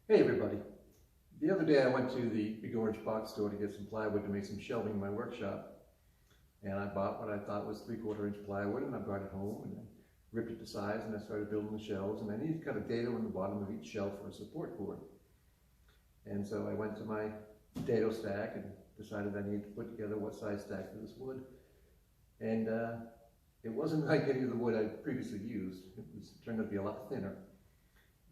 Hey everybody. The other day I went to the Big Orange Box store to get some plywood to make some shelving in my workshop. And I bought what I thought was 3/4 inch plywood, and I brought it home and I ripped it to size and I started building the shelves, and I needed to cut a dado in the bottom of each shelf for a support board. And so I went to my dado stack and decided I needed to put together what size stack for this wood. And it wasn't like any of the wood I'd previously used. It turned out to be a lot thinner.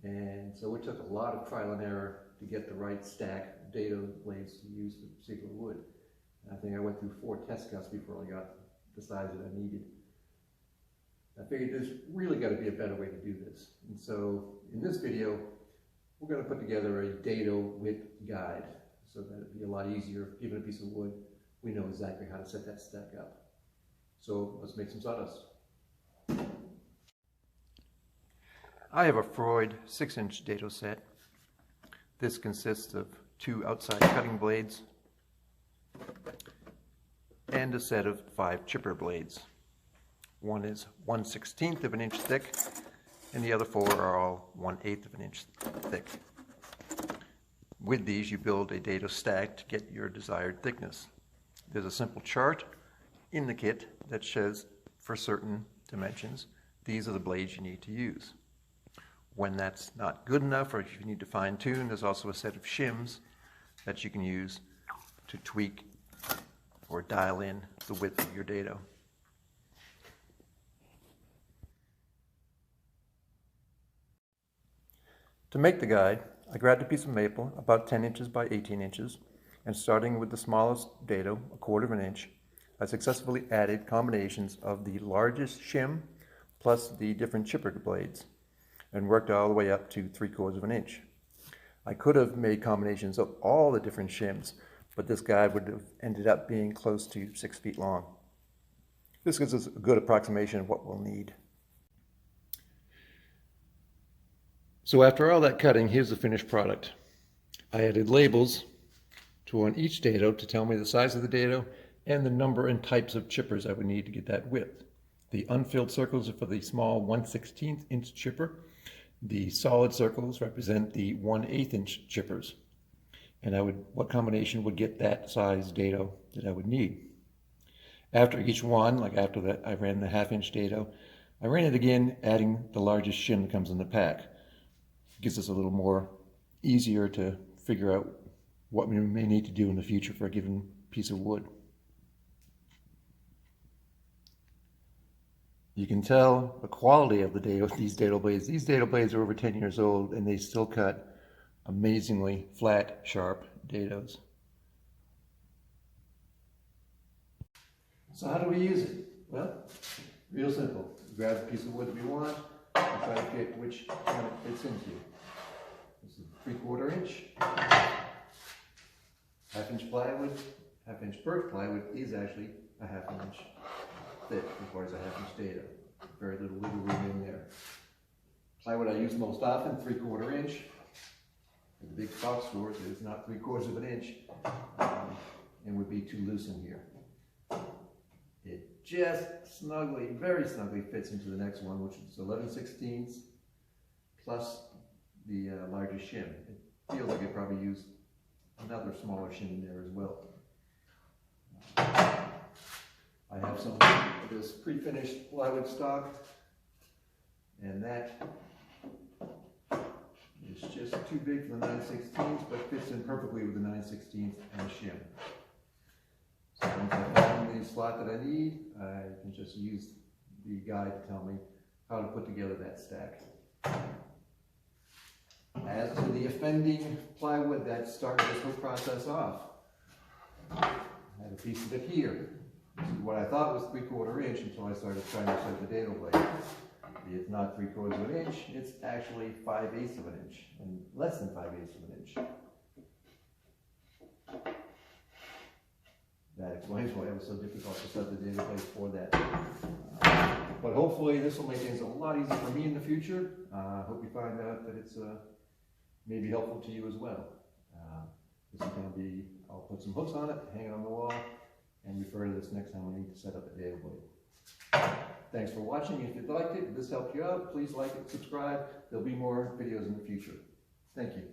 And so it took a lot of trial and error to get the right stack of dado blades to use for particular wood. And I think I went through 4 test cuts before I got the size that I needed. I figured there's really got to be a better way to do this. And so in this video, we're going to put together a dado width guide so that it'd be a lot easier. Given a piece of wood, we know exactly how to set that stack up. So let's make some sawdust. I have a Freud 6-inch dado set. This consists of 2 outside cutting blades and a set of 5 chipper blades. One is 1/16 of an inch thick, and the other 4 are all 1/8 of an inch thick. With these, you build a dado stack to get your desired thickness. There's a simple chart in the kit that shows, for certain dimensions, these are the blades you need to use. When that's not good enough, or if you need to fine tune, there's also a set of shims that you can use to tweak or dial in the width of your dado. To make the guide, I grabbed a piece of maple about 10 inches by 18 inches, and starting with the smallest dado, 1/4 inch, I successfully added combinations of the largest shim plus the different chipper blades, and worked all the way up to 3/4 inch. I could have made combinations of all the different shims, but this guide would have ended up being close to 6 feet long. This gives us a good approximation of what we'll need. So after all that cutting, here's the finished product. I added labels on each dado to tell me the size of the dado and the number and types of chippers I would need to get that width. The unfilled circles are for the small 1/16 inch chipper. The solid circles represent the 1/8 inch chippers. And what combination would get that size dado that I would need. After each one, like after that I ran the 1/2 inch dado, I ran it again, adding the largest shim that comes in the pack. It gives us a little more easier to figure out what we may need to do in the future for a given piece of wood. You can tell the quality of these dado blades. These dado blades are over 10 years old, and they still cut amazingly flat, sharp dados. So how do we use it? Well, real simple. We grab a piece of wood that we want and try to get which one it fits into. This is 3/4 inch. 1/2 inch plywood. 1/2 inch birch plywood is actually a 1/2 inch thick, requires a 1/2 inch dado. Very little wiggle room in there. Plywood I use most often, 3/4 inch. At the big box stores, it's not 3/4 inch, and would be too loose in here. It just snugly, very snugly fits into the next one, which is 11/16 plus the largest shim. It feels like it probably used another smaller shim in there as well. I have some of this pre-finished plywood stock, and that is just too big for the 9/16, but fits in perfectly with the 9/16 and the shim. So once I find the slot that I need, I can just use the guide to tell me how to put together that stack. As to the offending plywood that started this whole process off, I had a piece of it here. This is what I thought was 3/4 inch until I started trying to set the dado blade. It's not 3/4 inch, it's actually 5/8 inch, and less than 5/8 inch. That explains why it was so difficult to set the dado blade for that. But hopefully this will make things a lot easier for me in the future. I hope you find out that it's maybe helpful to you as well. This is going to be, I'll put some hooks on it, hang it on the wall, and refer to this next time we need to set up a dado blade. Thanks for watching. If you liked it, if this helped you out, please like it, subscribe. There'll be more videos in the future. Thank you.